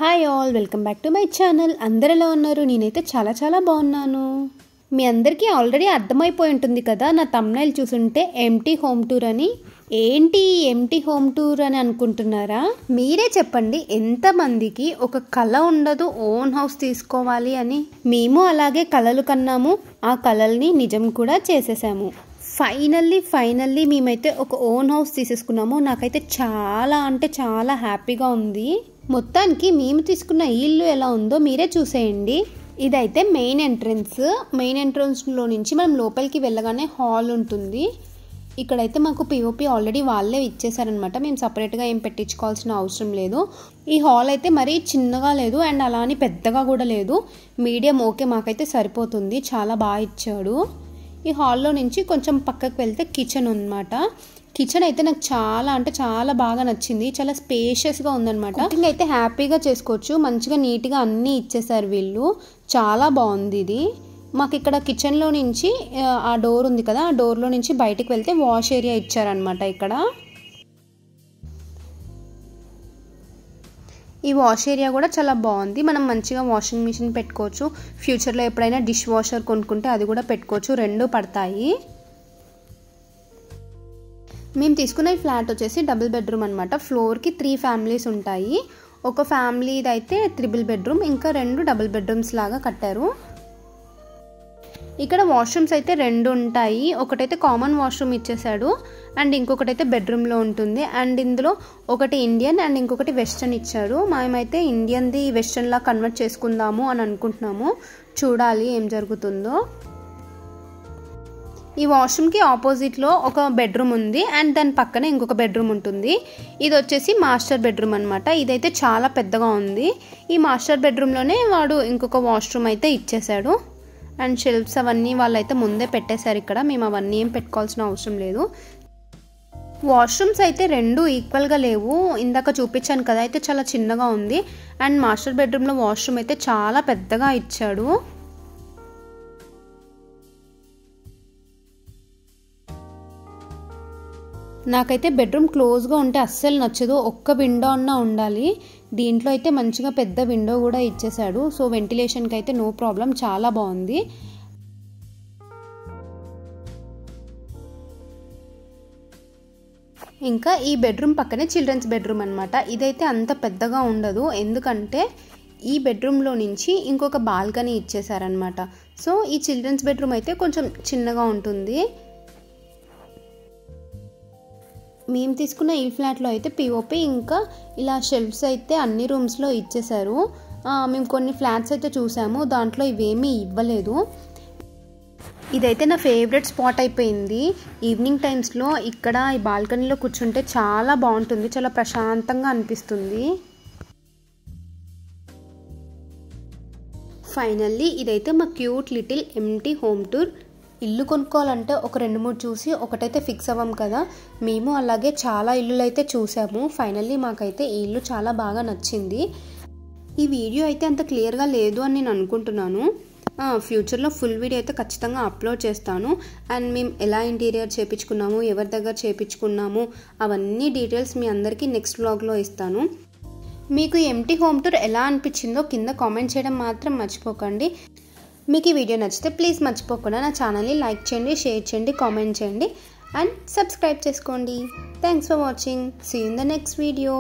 Hi all, welcome back to my channel. అందరు ఎలా ఉన్నారు? నేనైతే చాలా బాగున్నాను. మీ అందరికీ ఆల్రెడీ అర్థమైపోయి ఉంటుంది కదా నా థంబ్నైల్ చూసుంటే ఎంటీ హోమ్ టూర్ అని. ఏంటి ఎంటీ హోమ్ టూర్ అని అనుకుంటున్నారా? మీరే చెప్పండి, ఎంతమందికి ఒక కళ ఉండదు ఓన్ హౌస్ తీసుకోవాలి అని? మేము అలాగే కలలు కన్నాము, ఆ కలల్ని నిజం కూడా చేసేసాము. ఫైనల్లీ మేమైతే ఒక ఓన్ హౌస్ తీసేసుకున్నాము. నాకైతే చాలా హ్యాపీగా ఉంది. మొత్తానికి మేము తీసుకున్న ఇల్లు ఎలా ఉందో మీరే చూసేయండి. ఇదైతే మెయిన్ ఎంట్రన్స్లో నుంచి మనం లోపలికి వెళ్ళగానే హాల్ ఉంటుంది. ఇక్కడైతే మాకు పిఓపి ఆల్రెడీ వాళ్ళే ఇచ్చేసారనమాట. మేము సపరేట్గా ఏం పెట్టించుకోవాల్సిన అవసరం లేదు. ఈ హాల్ అయితే మరీ చిన్నగా లేదు అండ్ అలా అని పెద్దగా కూడా లేదు, మీడియం. ఓకే, మాకైతే సరిపోతుంది. చాలా బాగా ఇచ్చాడు. ఈ హాల్లో నుంచి కొంచెం పక్కకు వెళ్తే కిచెన్ ఉందన్నమాట. కిచెన్ అయితే నాకు చాలా బాగా నచ్చింది. చాలా స్పేషియస్గా ఉందన్నమాట. కుకింగ్ అయితే హ్యాపీగా చేసుకోవచ్చు. మంచిగా నీట్గా అన్నీ ఇచ్చేసారు వీళ్ళు. చాలా బాగుంది ఇది. మాకు ఇక్కడ కిచెన్లో నుంచి ఆ డోర్ ఉంది కదా, ఆ డోర్లో నుంచి బయటికి వెళ్తే వాష్ ఏరియా ఇచ్చారనమాట. ఇక్కడ ఈ వాష్ ఏరియా కూడా చాలా బాగుంది. మనం మంచిగా వాషింగ్ మిషన్ పెట్టుకోవచ్చు. ఫ్యూచర్లో ఎప్పుడైనా డిష్ వాషర్ కొనుక్కుంటే అది కూడా పెట్టుకోవచ్చు. రెండు పడతాయి. మేము తీసుకున్న ఈ ఫ్లాట్ వచ్చేసి డబుల్ బెడ్రూమ్ అనమాట. ఫ్లోర్కి 3 ఫ్యామిలీస్ ఉంటాయి. ఒక ఫ్యామిలీది అయితే 3 బెడ్రూమ్, ఇంకా 2 డబుల్ బెడ్రూమ్స్ లాగా కట్టారు. ఇక్కడ వాష్రూమ్స్ అయితే 2 ఉంటాయి. ఒకటైతే కామన్ వాష్రూమ్ ఇచ్చేసాడు అండ్ ఇంకొకటైతే బెడ్రూమ్లో ఉంటుంది. అండ్ ఇందులో ఒకటి ఇండియన్ అండ్ ఇంకొకటి వెస్టర్న్ ఇచ్చారు. మేమైతే ఇండియన్ది వెస్టర్న్లా కన్వర్ట్ చేసుకుందాము అని అనుకుంటున్నాము. చూడాలి ఏం జరుగుతుందో. ఈ వాష్రూమ్కి ఆపోజిట్లో ఒక బెడ్రూమ్ ఉంది అండ్ దాని పక్కనే ఇంకొక బెడ్రూమ్ ఉంటుంది. ఇది వచ్చేసి మాస్టర్ బెడ్రూమ్ అనమాట. ఇదైతే చాలా పెద్దగా ఉంది. ఈ మాస్టర్ బెడ్రూమ్లోనే వాడు ఇంకొక వాష్రూమ్ అయితే ఇచ్చేసాడు. అండ్ షెల్ఫ్స్ అవన్నీ వాళ్ళైతే ముందే పెట్టేశారు ఇక్కడ. మేము అవన్నీ ఏం పెట్టుకోవాల్సిన అవసరం లేదు. వాష్రూమ్స్ అయితే 2 ఈక్వల్గా లేవు. ఇందాక చూపించాను కదా, అయితే చాలా చిన్నగా ఉంది. అండ్ మాస్టర్ బెడ్రూమ్లో వాష్రూమ్ అయితే చాలా పెద్దగా ఇచ్చాడు. నాకైతే బెడ్రూమ్ క్లోజ్గా ఉంటే అస్సలు నచ్చదు. ఒక్క విండో అన్నా ఉండాలి. దీంట్లో అయితే మంచిగా పెద్ద విండో కూడా ఇచ్చేసాడు. సో వెంటిలేషన్కి అయితే నో ప్రాబ్లం, చాలా బాగుంది. ఇంకా ఈ బెడ్రూమ్ పక్కనే చిల్డ్రన్స్ బెడ్రూమ్ అనమాట. ఇదైతే అంత పెద్దగా ఉండదు, ఎందుకంటే ఈ బెడ్రూమ్లో నుంచి ఇంకొక బాల్కనీ ఇచ్చేసారనమాట. సో ఈ చిల్డ్రన్స్ బెడ్రూమ్ అయితే కొంచెం చిన్నగా ఉంటుంది. మేము తీసుకున్న ఈ ఫ్లాట్లో అయితే పిఓపి ఇంకా ఇలా షెల్ఫ్స్ అయితే అన్ని రూమ్స్లో ఇచ్చేసారు. మేము కొన్ని ఫ్లాట్స్ అయితే చూసాము, దాంట్లో ఇవేమీ ఇవ్వలేదు. ఇదైతే నా ఫేవరెట్ స్పాట్ అయిపోయింది. ఈవినింగ్ టైమ్స్లో ఇక్కడ ఈ బాల్కనీలో కూర్చుంటే చాలా బాగుంటుంది, చాలా ప్రశాంతంగా అనిపిస్తుంది. ఫైనల్లీ ఇదైతే మా cute little empty home tour. ఇల్లు కొనుక్కోవాలంటే ఒక 2-3 చూసి ఒకటైతే ఫిక్స్ అవ్వం కదా. మేము అలాగే చాలా ఇల్లులు అయితే చూసాము. ఫైనల్లీ మాకైతే ఈ ఇల్లు చాలా బాగా నచ్చింది. ఈ వీడియో అయితే అంత క్లియర్గా లేదు అని నేను అనుకుంటున్నాను. ఫ్యూచర్లో ఫుల్ వీడియో అయితే ఖచ్చితంగా అప్లోడ్ చేస్తాను. అండ్ మేము ఎలా ఇంటీరియర్ చేయించుకున్నాము, ఎవరి దగ్గర చేయించుకున్నాము, అవన్నీ డీటెయిల్స్ మీ అందరికీ నెక్స్ట్ వ్లాగ్లో ఇస్తాను. మీకు ఎంటీ హోమ్ టూర్ ఎలా అనిపించిందో కింద కామెంట్ చేయడం మాత్రం మర్చిపోకండి. మీకు ఈ వీడియో నచ్చితే ప్లీజ్ మర్చిపోకుండా నా ఛానల్ని లైక్ చేయండి, షేర్ చేయండి, కామెంట్ చేయండి అండ్ సబ్స్క్రైబ్ చేసుకోండి. Thanks for watching. See you in the next video.